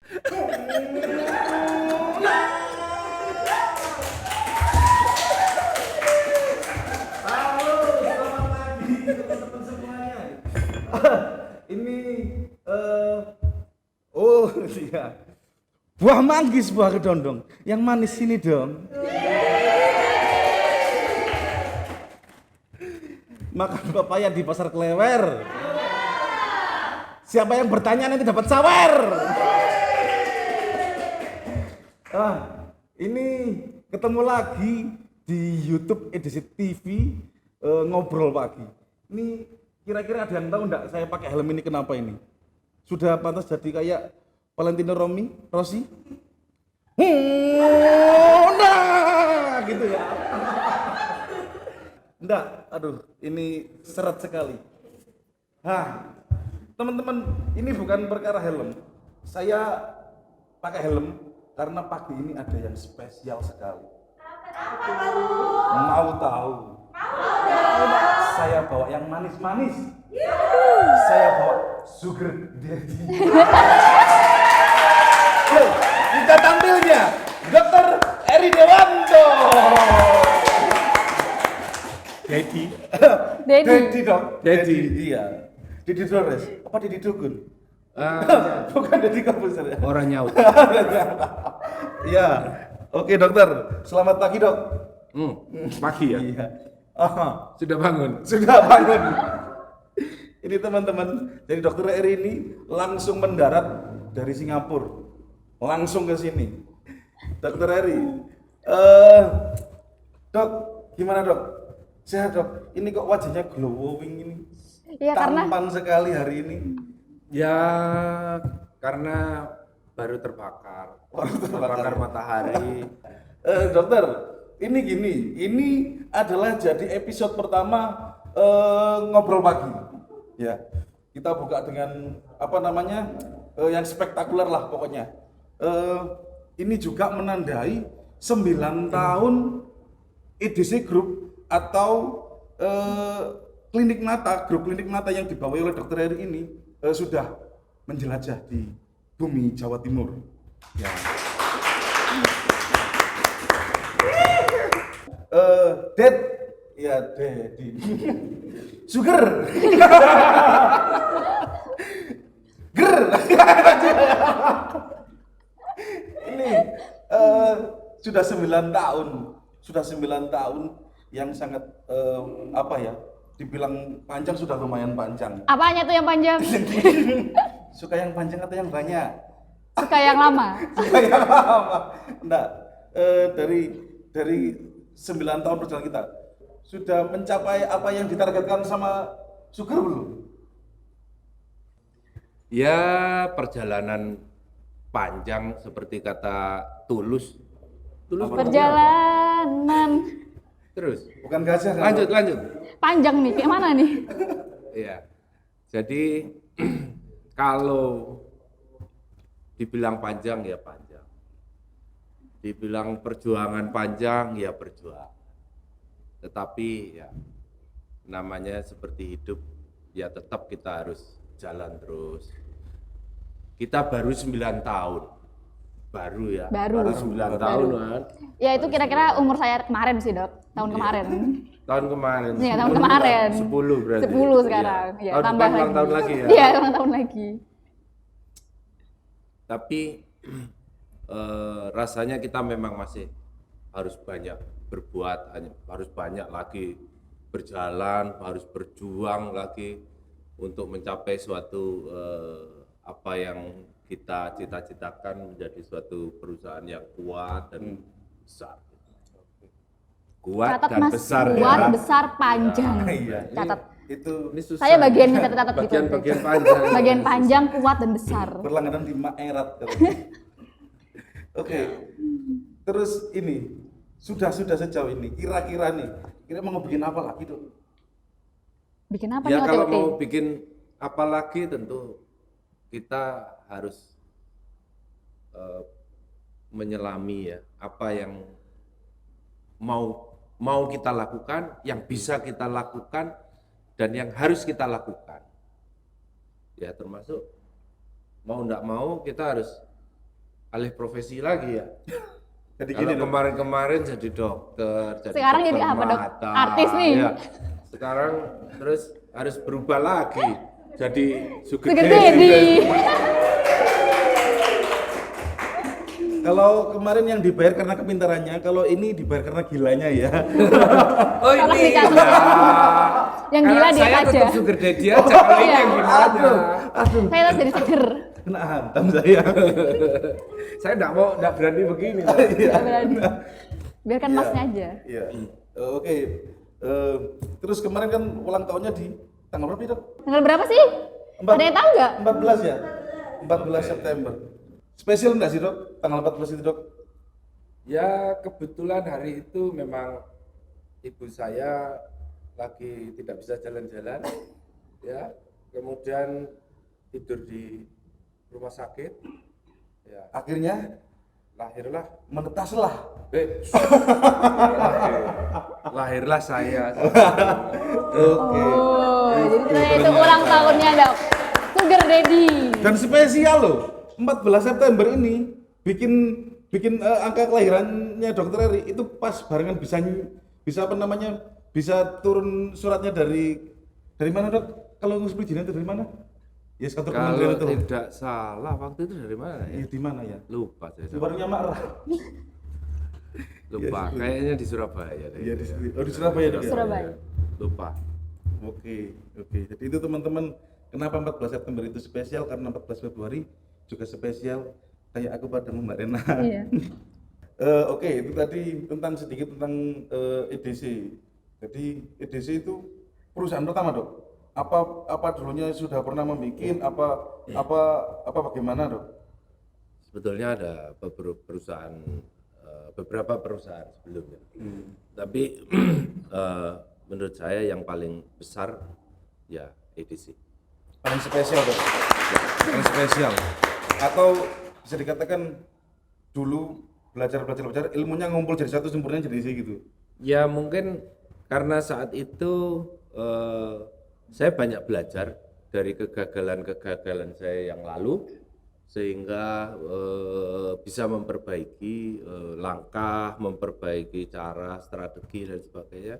Halo, selamat pagi teman-teman semuanya. Ini oh iya. Buah manggis, buah kedondong. Yang manis sini dong. Makan pepaya di pasar Klewer. Siapa yang bertanya nanti dapat sawer. Ini ketemu lagi di YouTube edisi TV ngobrol pagi. Ini kira-kira ada yang tahu enggak saya pakai helm ini kenapa ini? Sudah pantas jadi kayak Valentino Rossi? Nah, gitu ya. Enggak, aduh, ini seret sekali. Teman-teman, ini bukan perkara helm. Saya pakai helm karena pagi ini ada yang spesial sekali. Mau tahu? Saya bawa yang manis-manis. Saya bawa sugar daddy. Kita tampilnya Dr. Eri Dewanto. Daddy dong. Daddy, iya. Didi Flores, apa Didi Dukun? Bukan Didi Komposer ya? Orang nyaut. Iya. Oke dokter, selamat pagi dok. Pagi ya? Iya. Sudah bangun? Sudah bangun. Ini teman-teman, jadi dokter Eri ini langsung mendarat dari Singapura, langsung ke sini. Dokter Eri, dok, gimana dok? Sehat dok? Ini kok wajahnya glowing ini? Iya, Tampan sekali hari ini. Ya, karena baru terbakar matahari. Dokter, ini gini, ini adalah jadi episode pertama ngobrol pagi. Ya, kita buka dengan apa namanya yang spektakuler lah pokoknya. Ini juga menandai 9 tahun EDC Group atau grup klinik mata yang dibawahi oleh Dokter Eri ini sudah menjelajah di bumi Jawa Timur. Ya. Dad, ya Daddy. Sugar. Ger. Ini sudah 9 tahun. Sudah 9 tahun yang sangat apa ya? Dibilang panjang sudah lumayan panjang. Apanya tuh yang panjang? Suka yang panjang atau yang banyak? Suka yang lama. Suka yang lama. Enggak. Dari 9 tahun perjalanan kita sudah mencapai apa yang ditargetkan sama Sugar belum? Ya, perjalanan panjang seperti kata Tulus. Perjalanan Terus. Bukan gajah kan? Lanjut. panjang nih, kayak mana nih? Iya. Jadi kalau dibilang panjang ya panjang. Dibilang perjuangan panjang ya berjuang. Tetapi ya namanya seperti hidup, ya tetap kita harus jalan terus. Kita baru 9 tahun. Baru ya. Baru 9 tahun kan. Ya itu kira-kira umur saya kemarin sih dok, tahun kemarin. Tahun kemarin. Iya, tahun kemarin. 10 berarti. 10 sekarang. Ya. Ya, Tahun tambah depan ulang tahun lagi ya. Iya, ulang tahun lagi. Tapi rasanya kita memang masih harus banyak berbuat, harus banyak lagi berjalan, harus berjuang lagi untuk mencapai suatu apa yang kita cita-citakan menjadi suatu perusahaan yang kuat dan besar. Kuat Catat dan mas, besar kuat, ya. besar, panjang. Iya. Catat. Ini susah. Saya bagiannya catat gitu. Bagian panjang. Bagian panjang, kuat dan besar. Berlangganan di Maerat. Oke. Terus ini sudah sejauh ini kira-kira nih, kira mau bikin apa lagi tuh? Bikin apa Ya nih kalau OTOT? mau bikin apa lagi tentu kita harus menyelami ya apa yang mau kita lakukan, yang bisa kita lakukan dan yang harus kita lakukan. Ya termasuk mau enggak mau kita harus alih profesi lagi ya. Jadi Kalau gini dok, kemarin-kemarin jadi dokter, jadi Sekarang dokter jadi apa, Dok? mata, Artis nih. ya. Sekarang terus harus berubah lagi jadi sugar Sugar daddy. daddy. kalau kemarin yang dibayar karena kepintarannya, kalau ini dibayar karena gilanya ya. Oh Tolong ini dicatat ya. Yang Karena gila dia saya aja. tetap sugar daddy aja, kalau ini Iya. yang gilanya. Saya harus jadi seger. Kena hantam saya. Saya enggak berani begini. Nggak berani. Biarkan masnya aja. Iya. Oke. Terus kemarin kan ulang tahunnya di tanggal berapa dok? Tanggal berapa sih? Ada yang tahu nggak? 14 ya? 14 September. Spesial enggak sih dok? Tanggal 14 itu dok? Ya kebetulan hari itu memang ibu saya lagi tidak bisa jalan-jalan, ya. Kemudian tidur di rumah sakit, ya. Akhirnya Lahirlah, menetaslah. lahirlah saya. Oke. Oh, jadi ternyata itu ulang tahunnya dok. Sugar daddy. Dan spesial loh. 14 September ini bikin angka kelahirannya Dokter Eri itu pas barengan bisa apa namanya? Bisa turun suratnya dari mana dok? Kalau ngurus perizinan itu dari mana? Ya kantor Kalau kementerian itu. tidak salah waktu itu dari mana ya? Ya di mana ya? Lupa saya. Di warungnya Mak Ra. Lupa. Ya, Kayaknya di Surabaya deh. Iya di di Surabaya dok. ya? Surabaya. Lupa. Oke. Jadi itu teman-teman, kenapa 14 September itu spesial? Karena 14 Februari juga spesial kayak aku pada Mbak Rena. Iya. Oke, itu tadi sedikit tentang EDC. Jadi EDC itu perusahaan pertama dok. Apa dulunya sudah pernah membuat apa bagaimana dok? Sebetulnya ada beberapa perusahaan sebelumnya. Tapi menurut saya yang paling besar ya EDC. Paling spesial dok. Paling spesial. Atau bisa dikatakan dulu belajar ilmunya ngumpul jadi satu, sempurna jadi EDC gitu. Ya mungkin karena saat itu saya banyak belajar dari kegagalan-kegagalan saya yang lalu, sehingga bisa memperbaiki langkah, memperbaiki cara, strategi dan sebagainya.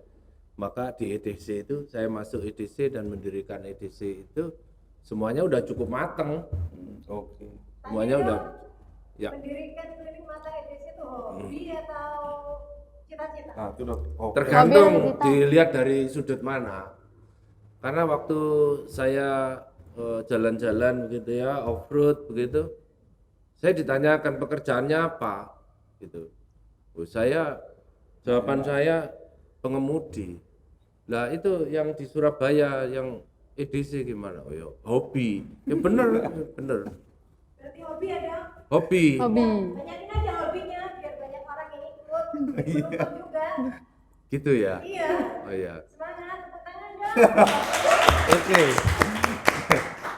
Maka di EDC itu saya masuk EDC dan mendirikan EDC itu semuanya udah cukup mateng. Oke. Semuanya udah ya. Mendirikan klinik mata EDC itu hobi atau cita-cita? Nah itu dok. Oke. Tergantung Hobi atau cita? dilihat dari sudut mana. Karena waktu saya jalan-jalan begitu ya, off-road begitu, saya ditanyakan pekerjaannya apa gitu. Jawaban saya pengemudi. Lah itu yang di Surabaya yang EDC gimana? Oh ya, hobi. Ya bener. Berarti hobi ada? Hobi. Hobi. Banyakin aja hobinya biar banyak orang yang ikut beruntung juga. Gitu ya. Iya. Oh iya. Semangat, tepuk tangan dong. Oke.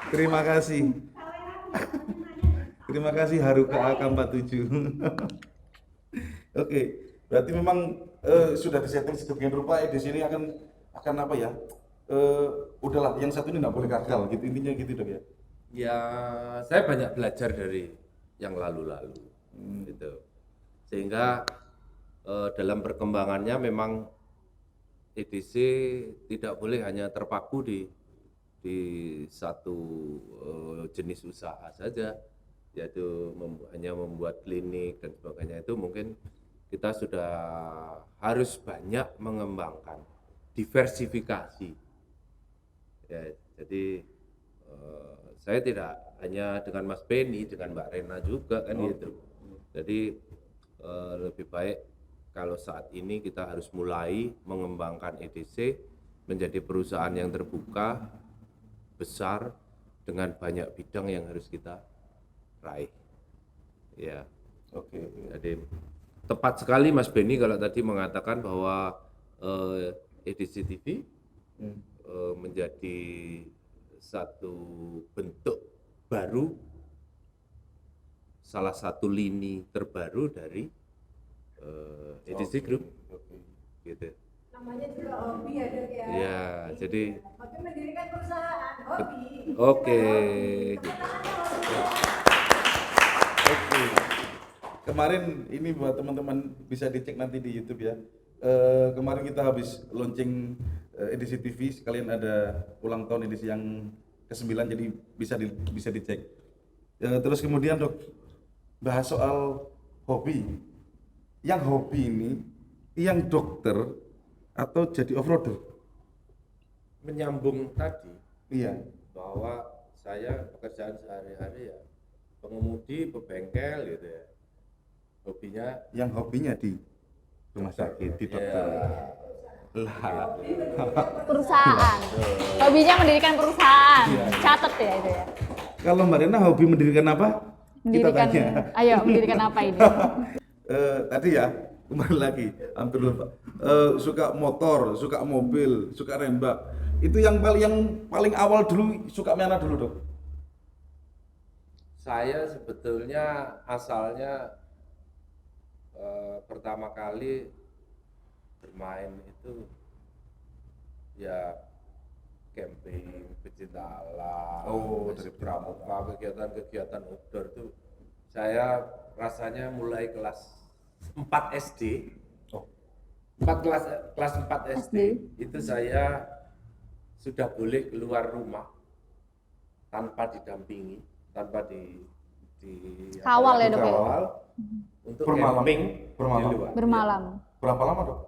Terima kasih. Terima kasih Haruka AK47. Oke, berarti memang sudah disetting sedemikian rupa EDC ini akan apa ya? Udahlah, yang satu ini nggak boleh gagal gitu, intinya gitu dok ya. Ya, saya banyak belajar dari yang lalu-lalu, gitu. Sehingga dalam perkembangannya memang EDC tidak boleh hanya terpaku di satu jenis usaha saja, yaitu hanya membuat klinik dan sebagainya. Itu mungkin kita sudah harus banyak mengembangkan diversifikasi. Ya, jadi saya tidak hanya dengan Mas Benny, dengan Mbak Rena juga kan gitu. Jadi lebih baik kalau saat ini kita harus mulai mengembangkan EDC menjadi perusahaan yang terbuka, besar, dengan banyak bidang yang harus kita raih. Ya. Oke. Jadi tepat sekali Mas Benny kalau tadi mengatakan bahwa EDC TV menjadi satu bentuk baru, salah satu lini terbaru dari EDC Group. Gitu. Namanya juga hobi ya dok ya. Ya, jadi Hobi mendirikan perusahaan, hobi. oke. Tepuk tangan dong. Oke. kemarin ini buat teman-teman bisa dicek nanti di YouTube ya. Kemarin kita habis launching edisi TV, sekalian ada ulang tahun edisi yang ke-9, jadi bisa dicek. Terus kemudian Dok, bahas soal hobi. Yang hobi ini, yang dokter atau jadi off-roader? Menyambung tadi Iya. bahwa saya pekerjaan sehari-hari ya pengemudi, pebengkel gitu ya. Hobinya Yang hobinya di rumah sakit, di dokter. Lah. Perusahaan. Hobinya mendirikan perusahaan. Iya. Catat ya itu ya. Kalau Mbak Rena hobi mendirikan apa? Mendirikan. Kita tanya. Ayo, mendirikan apa ini? Tadi ya, kembali lagi, hampir lupa. Suka motor, suka mobil, suka rembak. Itu yang paling awal dulu suka mana dulu, Dok? saya sebetulnya asalnya pertama kali bermain itu ya camping, pecinta alam, Oh, dari dari pramuka, kegiatan-kegiatan outdoor itu saya rasanya mulai kelas 4 SD. Oh. 4 kelas 4 SD itu saya sudah boleh keluar rumah tanpa didampingi, tanpa Kawal ya, Dok, ya? dikawal, untuk Bermalam. camping Bermalam. di luar. Bermalam. Berapa lama, Dok?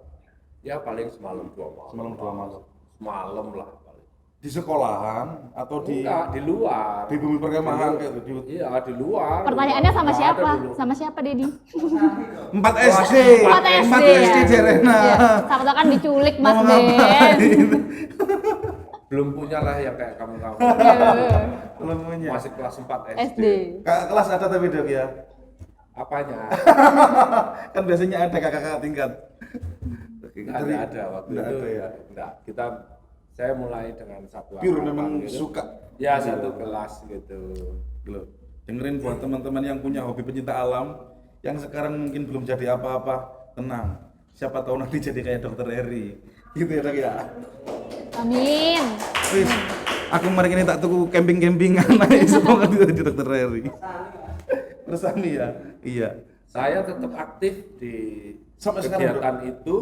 Ya paling semalam 2 malam. Semalam 2 malam. Semalam lah paling. Di sekolahan atau di Enggak, di luar. di bumi perkemahan kayak gitu? Iya, di luar. Pertanyaannya sama Nggak ada siapa? dulu. Sama siapa, Dedi? 4 SD. 4 SD. 4 SD Jerena. Iya. Sama kan diculik Mas Mau Ben. ngapain? Belum punya lah yang kayak kamu-kamu. Iya. Belum punya. Masih kelas 4 SD. SD. Kakak kelas ada tapi, Dok, ya? Apanya? Kan biasanya ada kakak-kakak tingkat. Oke, Nggak dari- ada waktu nggak itu. ada ya. Enggak, saya mulai dengan satu Pure angkatan memang gitu. suka. Ya, satu kelas gitu. Loh, dengerin buat teman-teman yang punya hobi pecinta alam, yang sekarang mungkin belum jadi apa-apa, tenang. Siapa tahu nanti jadi kayak Dokter Eri. Gitu ya, Dok, ya. Amin. Wis, aku kemarin ini tak tuku camping-campingan aja semoga jadi Dokter Eri. Bersami ya. Iya. Saya tetap aktif di Sampai sekarang, kegiatan itu.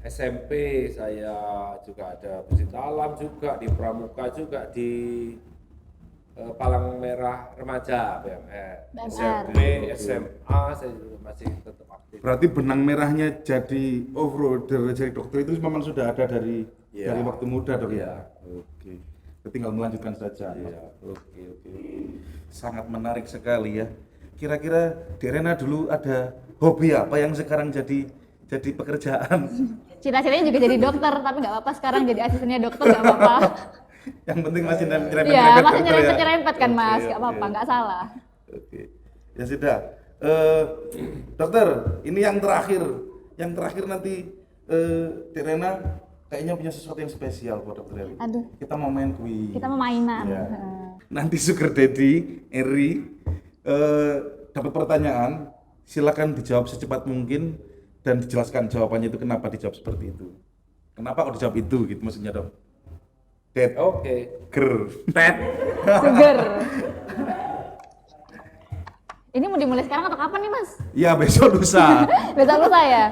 SMP saya juga ada pecinta alam juga, di pramuka juga, di Palang Merah Remaja BMR. BMR. SMP, SMA saya juga masih tetap aktif. Berarti benang merahnya jadi off-roader, jadi dokter itu memang sudah ada dari Iya. dari waktu muda, Dok, ya. Iya. Oke. Tinggal melanjutkan saja. Iya. Oke. Sangat menarik sekali ya. Kira-kira di Rena dulu ada hobi apa yang sekarang jadi pekerjaan? Cita-citanya juga jadi dokter, tapi nggak apa-apa sekarang jadi asistennya dokter nggak apa-apa. Yang penting masih nyerempet-nyerempet Iya, masih dokter ya? nyerempet-nyerempet kan Mas, Oke, nggak apa-apa, oke. nggak salah. Oke. Ya sudah. Dokter, ini yang terakhir nanti Di Rena kayaknya punya sesuatu yang spesial buat Dokter Eri. Aduh. Kita mau main kuis. Kita mau mainan. Iya. Heeh. Nanti Sugar Daddy, Eri dapat pertanyaan, silakan dijawab secepat mungkin dan dijelaskan jawabannya itu kenapa dijawab seperti itu. Kenapa kok dijawab itu gitu maksudnya, Dok? Dad, Oke. ger. Ted. Sugar. Ini mau dimulai sekarang atau kapan nih Mas? Ya besok lusa. Besok lusa ya?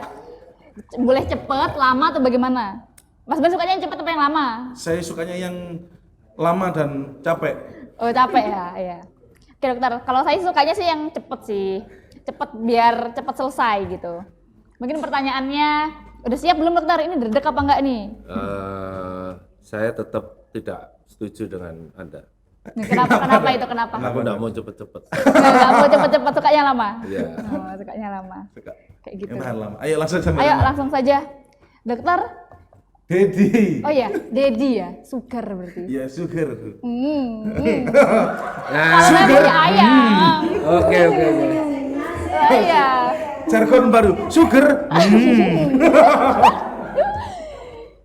Boleh cepet, lama atau bagaimana? Mas Ben sukanya yang cepet atau yang lama? Saya sukanya yang lama dan capek. Oh capek ya, iya. Oke dokter, kalau saya sukanya sih yang cepet sih. Cepet biar cepet selesai gitu. Mungkin pertanyaannya, udah siap belum dokter? Ini dredeg apa enggak nih? Saya tetap tidak setuju dengan Anda. Nih, kenapa itu kenapa? Aku tidak mau cepet-cepet. Nggak mau cepet-cepet, sukanya lama? Iya. Oh, sukanya lama. Suka. Kayak gitu. Yang tahan lama. Ayo langsung sama Ayo Rena. langsung saja. Dokter, Daddy. oh iya, Dedi ya, sugar berarti. Ya sugar. Kalau saya punya ayam. Oke. Oh iya. Jargon baru. Sugar.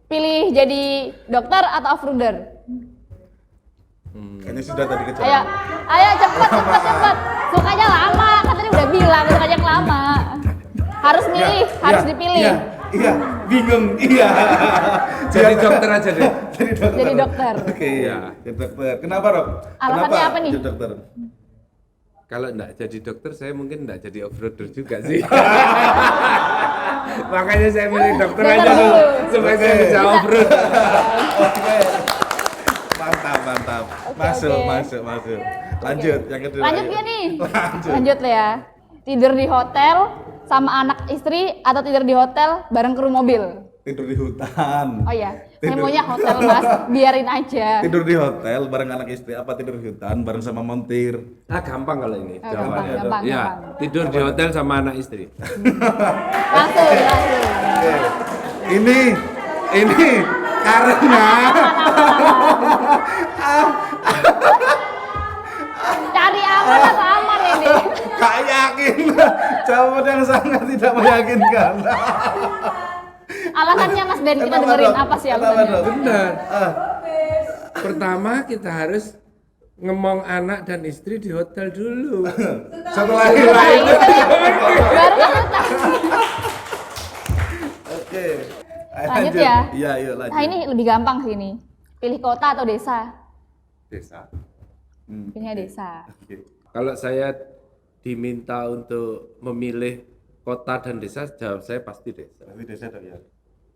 Pilih jadi dokter atau off-roader? Kayaknya sudah tadi kejawab. Ayo cepet. Sukanya lama, kan tadi udah bilang sukanya yang lama. Harus milih, harus dipilih. Iya, bingung. Iya. Jadi dokter aja deh. Jadi dokter. Jadi dokter. Oke, Iya. jadi dokter. Kenapa, Rob? Alasannya apa nih? Jadi dokter. Kalau enggak jadi dokter, saya mungkin enggak jadi off-roader juga sih. Makanya saya milih dokter aja Dokter dulu, dulu. supaya saya bisa off-road. Oke. Mantap. Masuk. Lanjut yang kedua. Lanjut ayo. gak nih? Lanjut. Lanjut ya. Tidur di hotel sama anak istri atau tidur di hotel bareng kru mobil? Tidur di hutan. Oh iya, saya Tidur. maunya hotel mas, biarin aja. Tidur di hotel bareng anak istri apa tidur di hutan bareng sama montir? Gampang kalau ini Oh, jawabannya. gampang. Ya, tidur di hotel sama anak istri. Langsung. Oke. Ini karena Cari aman atau aman ini? gak yakin. Jawaban yang sangat tidak meyakinkan. Alasannya Mas Ben, kita Kenapa, dengerin Dok? apa sih Kenapa, alasannya? Dok? Benar. Ah, Pertama kita harus ngomong anak dan istri di hotel dulu. setelah Nah, itu. baru masuk. Oke. Ayo, Lanjut ya. Iya, yuk lanjut. Nah ini lebih gampang sih ini. Pilih kota atau desa? Desa. Pilihnya desa. Oke. Kalau saya diminta untuk memilih kota dan desa, jawab saya pasti desa. Tapi desa Dok ya.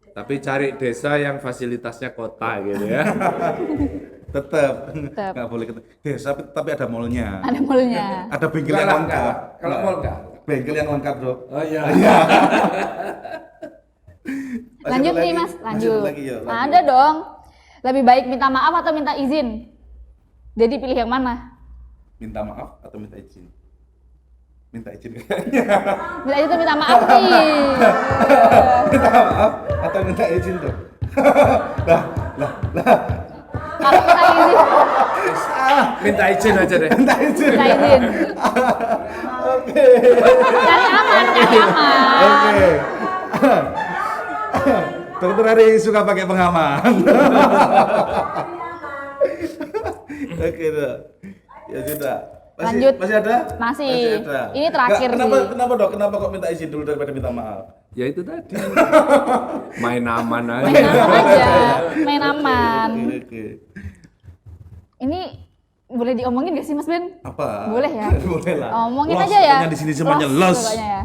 Tapi cari desa yang fasilitasnya kota gitu ya. Tetap. Tetep. Nggak boleh desa tapi ada mallnya. Ada mallnya. Ada bengkel Enggak yang lah, lengkap. enggak. Kalau Nggak. mall enggak. Bengkel yang lengkap, Dok. Oh iya. Masih Lanjut ada nih lagi? Mas, Masih lanjut. lagi ya, lanjut. Ada dong. Lebih baik minta maaf atau minta izin? Jadi pilih yang mana? Minta maaf atau minta izin? Minta izin kayaknya. Minta izin atau minta maaf nih? Minta maaf atau minta izin, Dok? lah. Kalau minta izin, Minta izin aja deh. Minta izin. minta izin. Oke. Cari aman, cari aman. Oke. Dokter Ari suka pakai pengaman. Oke, Dok. Ya sudah. Lanjut. Masih ada? Masih. ada. Ini terakhir Nggak, kenapa, sih. kenapa, Dok? Kenapa kok minta izin dulu daripada minta maaf? Ya itu tadi. Main aman aja. Main aman aja, main aman. Oke. Ini boleh diomongin gak sih Mas Ben? Apa? Boleh ya? Boleh lah. Omongin Los, aja ya. pokoknya di sini semuanya Los los. pokoknya ya.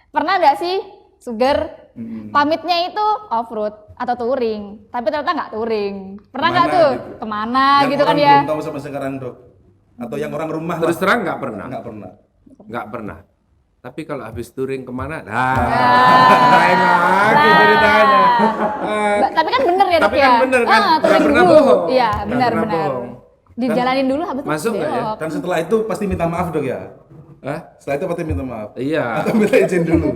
Pernah gak sih Sugar pamitnya itu off-road atau touring, tapi ternyata nggak touring. Pernah nggak Kemana tuh? gitu? Kemana Yang gitu kan orang ya? belum tahu sampai sekarang, Dok. Atau yang orang rumah Terus lah. terang nggak pernah. Nggak pernah. Nggak pernah. Tapi kalau habis touring kemana? Nah. Lain lagi ceritanya. Tapi kan bener ya Dok Tapi ya? kan bener kan? Nggak touring pernah dulu. bohong. Iya Nggak benar pernah benar. bohong. Dijalanin dulu habis itu Masuk nggak ya? belok. Dan setelah itu pasti minta maaf, Dok ya. Hah? Setelah itu pasti minta maaf. Iya. Atau minta izin dulu.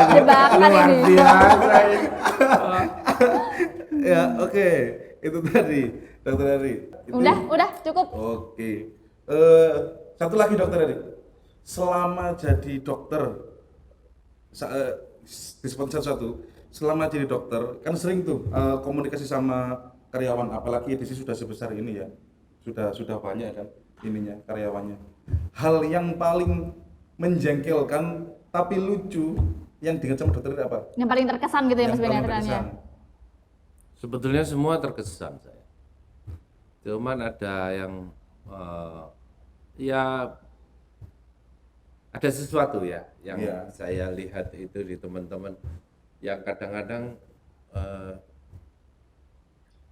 Jebakan Luar ini. biasa ini. Ya, oke. Itu tadi, Dokter Ari. Itu- Udah cukup. Oke. Satu lagi, Dokter Ari. Selama jadi dokter, respon satu. Selama jadi dokter, kan sering tuh komunikasi sama karyawan, apalagi di sini sudah sebesar ini ya, sudah banyak kan ininya karyawannya. Hal yang paling menjengkelkan tapi lucu yang diingat sama dokter itu apa? Yang paling terkesan gitu ya Mas Ben ya paling ternyata. berkesan. Sebetulnya semua terkesan saya. Cuman ada yang ya ada sesuatu ya yang Iya. saya lihat itu di teman-teman yang kadang-kadang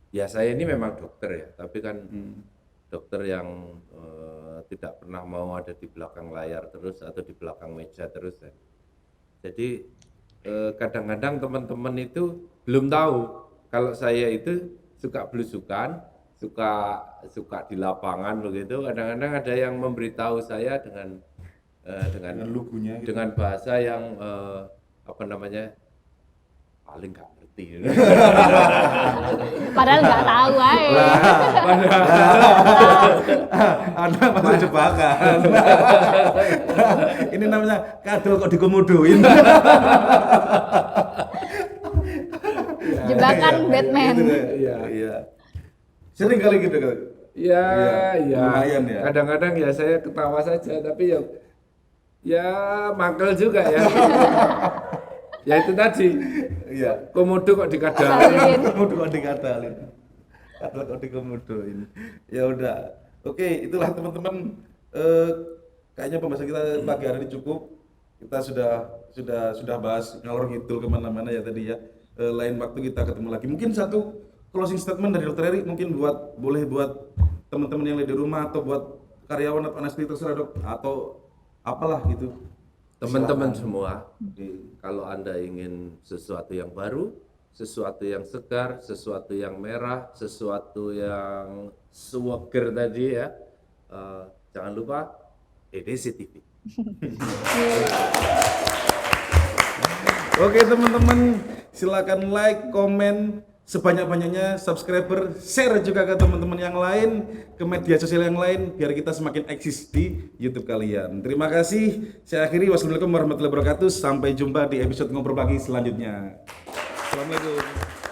ya saya ini memang dokter ya, tapi kan dokter yang tidak pernah mau ada di belakang layar terus atau di belakang meja terus ya. Jadi kadang-kadang teman-teman itu belum tahu kalau saya itu suka belusukan, suka di lapangan begitu. Kadang-kadang ada yang memberitahu saya dengan Dengan lugunya gitu. dengan bahasa yang apa namanya paling nggak ngerti. Padahal nggak tahu aja. Anda masuk jebakan. Ini namanya kadal kok dikomodoin. Jebakan Iya, Batman. gitu deh. Iya. Iya. Sering kali gitu kan. Ya, Iya, lumayan ya. Kadang-kadang ya saya ketawa saja, tapi ya mangkel juga ya. Ya itu tadi, Iya. komodo kok dikadalin. Kasihin. Komodo kok dikadalin. Atlet Odi Komodo ini. Ya udah. Oke, itulah teman-teman. Kayaknya pembahasan kita pagi hari ini cukup. Kita sudah bahas ngalor ngidul kemana-mana ya tadi ya. Lain waktu kita ketemu lagi. Mungkin satu closing statement dari Dokter Eri mungkin boleh buat teman-teman yang di rumah atau buat karyawan atau anak terserah dok atau apalah gitu. Teman-teman Silakan. semua, kalau Anda ingin sesuatu yang baru, sesuatu yang segar, sesuatu yang merah, sesuatu yang seger tadi ya, jangan lupa EDC TV. Oke teman-teman, silakan like, komen sebanyak-banyaknya, subscriber, share juga ke teman-teman yang lain, ke media sosial yang lain, biar kita semakin eksis di YouTube kalian. Terima kasih. Saya akhiri. Wassalamualaikum warahmatullahi wabarakatuh. Sampai jumpa di episode ngobrol pagi selanjutnya. Assalamualaikum.